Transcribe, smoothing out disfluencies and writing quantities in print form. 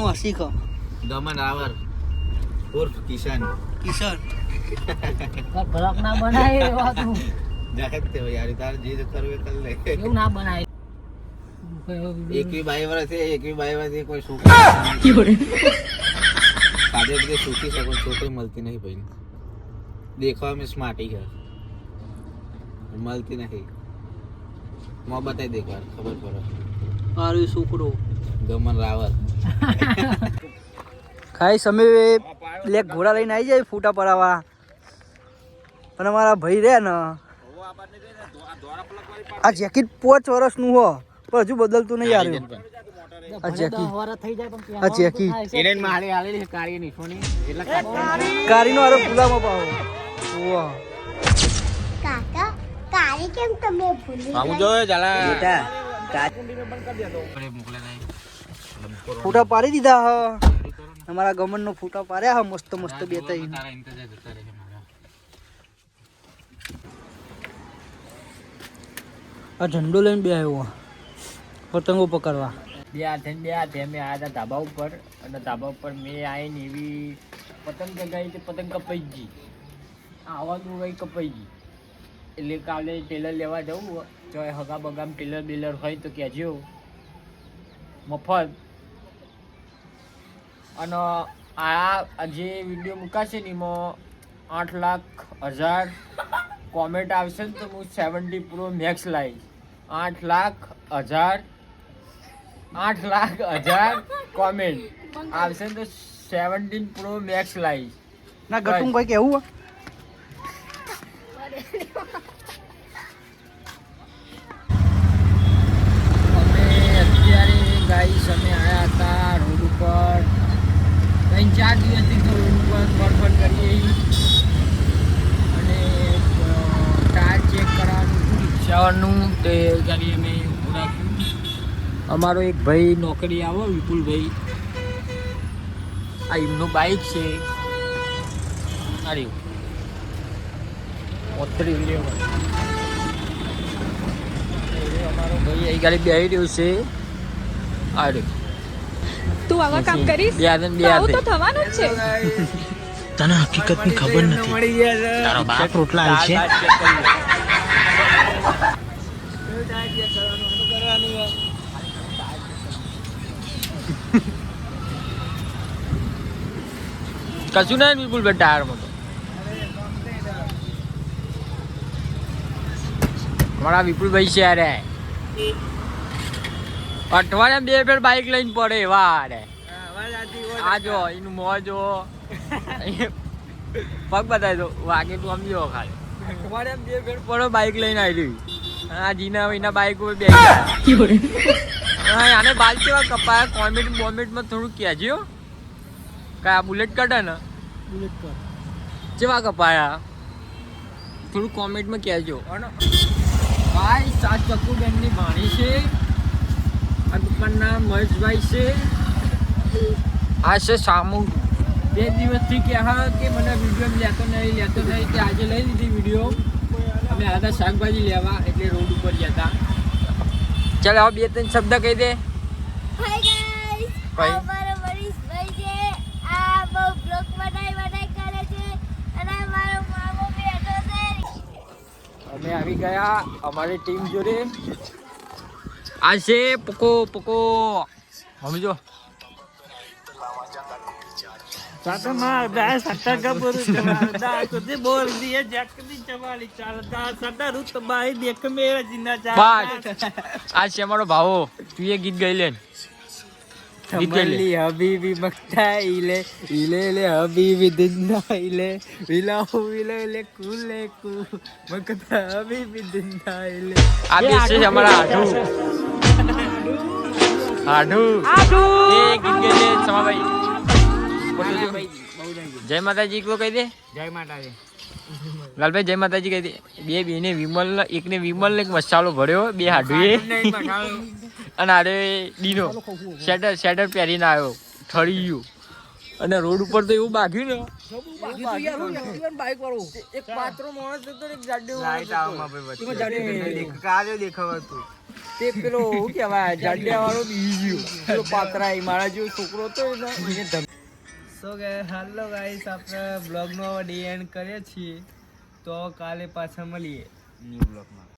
નું હસી ખો દમન રાવર ઉર્ફ કિશન ભરક ના બનાય એવા તું જાહેર તે યાર તાર જે કરવું એ કર લે એવું ના બનાય 21-22 વર્ષે કોઈ છોકરી સાદે રીતે સુખી શકો છોકરી મળતી નહીં ભાઈ દેખવા સ્માર્ટી છે મળતી નહીં મોહબ્બત દેખવા ખબર પડે મારું છોકરો દમન રાવર ખાઈ સમય બ્લેક ઘોડા લઈને આવી જાય ફૂટા પડાવવા અને મારા ભાઈ રે ને આ જેકેટ 5 વર્ષનું હો પણ હજુ બદલતું નહીં આવ્યું આ જેકેટ એને મારે આલેલી કારી નિશોની એટલે કારીનો આરો ગુલામાં પાવો વાહ કાકા કારી કેમ તમે ભૂલી આવું જોયો ચાલા બેટા મોકલે નહીં ફૂટા પાડી દીધા હ અમારા ગમનનો ફૂટા પાડ્યા હ મસ્ત મસ્ત બે ત્રણ તારા ઇંતજાર જતા રહે મારા આ ઝંડો લઈને બે આવ્યો પતંગો પકડવા બે હાથે અમે આવ્યા હતા ધાબા ઉપર અને ધાબા ઉપર મેં આવીને એવી પતંગ ચગાવી તે પતંગ કપાઈ ગઈ આવવાનું હોય કપાઈ ગઈ એટલે કાલે ટેલર લેવા જવું જો હગા બગામ ટેલર બેલર હોય તો કહેજો મફત અને આ જે વિડીયો મુકાશે ને એમાં 8,00,000 કોમેન્ટ આવશે ને તો હું 70 પ્રો મેક્સ લાવીશ 8,00,000 કોમેન્ટ આવશે ને તો 17 પ્રો મેક્સ લાવીશ ના ગટું ભાઈ કેવું અમે અત્યારે ગાઈસ અમે આવ્યા હતા રોડ ઉપર 3-4 દિવસથી તો રોડ ઉપર ફરફર કરીએ અને ટાયર ચેક કરવાનું રિક્ષાવાનું તે ગાડી અમે ઊભું રાખ્યું અમારો એક ભાઈ નોકરી આવો વિપુલભાઈ આ એમનું બાઇક છે અરે ઓતરી લેવા અમારો ભાઈ અહીં ગાડી બેસી રહ્યો છે અરે તું આવા કામ કરીશ બે હાથે આવું તો થવાનું જ છે તને હકીકતની ખબર નથી તારો બાપ રોટલા આવી છે કશું ના બિલકુલ બે ટાયરમાં તો અમારા વિપુલભાઈ છે અરે અઠવાડિયા 2 ફેર બાઇક લઈને પડે એવા અરે આ જો એનું મોં જો પગ બતાવી દો વાગે તું સમજો ખાલી અઠવાડિયા 2 ફેર પડો બાઇક લઈને આવી રહ્યું આ જીના એના બાઇક ઉપર બે આને બાલ કેવા કપાયા કોમેન્ટમાં થોડું કહેજો આ બુલેટ કાઢે ને બુલેટ પર કેવા કપાયા થોડું કોમેન્ટમાં કહેજો અને ભાઈ સાત ચક્કુ બેનની ભાણી છે આ દુકાનના મહેશભાઈ છે આ છે સામુ 2 દિવસથી કહે કે મને વિડીયો લેતો નહીં કે આજે લઈ લીધી વિડીયો અમે આવ્યા હતા શાકભાજી લેવા એટલે રોડ ઉપર ગયા હતા ચાલ હવે 2-3 શબ્દ કહી દે હાય ગાઈસ ભાઈ. અમારો મનીષભાઈ છે આ બહુ બ્લોગ બનાઈ કરે છે અને મારો મામો બેઠો છે અમે આવી ગયા અમારી ટીમ જોડે આ છે પકો સમજો આ છે અમારો ભાવો તું એ ગીત ગઈ લે હબીબી મકતા ઈલે ઈલે હબીબી દિંદા ઈલે વિલાહુ વિલે કુલે કુ મકતા હબીબી દિંદા ઈલે આ બેસ છે અમારા આઢુ એ ગીત ગઈ લે સમાભાઈ જય માતાજી કો કહી દે જય માતાજી લાલભાઈ જય માતાજી કહી દે બેને વિમલ એકને વિમલ ને એક મસાલો ભર્યો બે હાડુએ અને આરે ડીનો શેટર પહેરીને આવ્યો ઠરી ગયું અને રોડ ઉપર તો એવું બાગ્યું ને બાઈક વાળો એક પાત્રો માણસ હતો એક જાડો દેખાવ હતું તે પેલો શું કહેવાય જાડિયા વાળો બીજ્યો પેલો પાતરાઈ મારા જેવો છોકરો હતો ને એને સો હાલો ગાઈસ આપણે બ્લોગનો એન્ડ કરીએ છીએ તો કાલે પાછા મળીએ ન્યૂ બ્લોગમાં.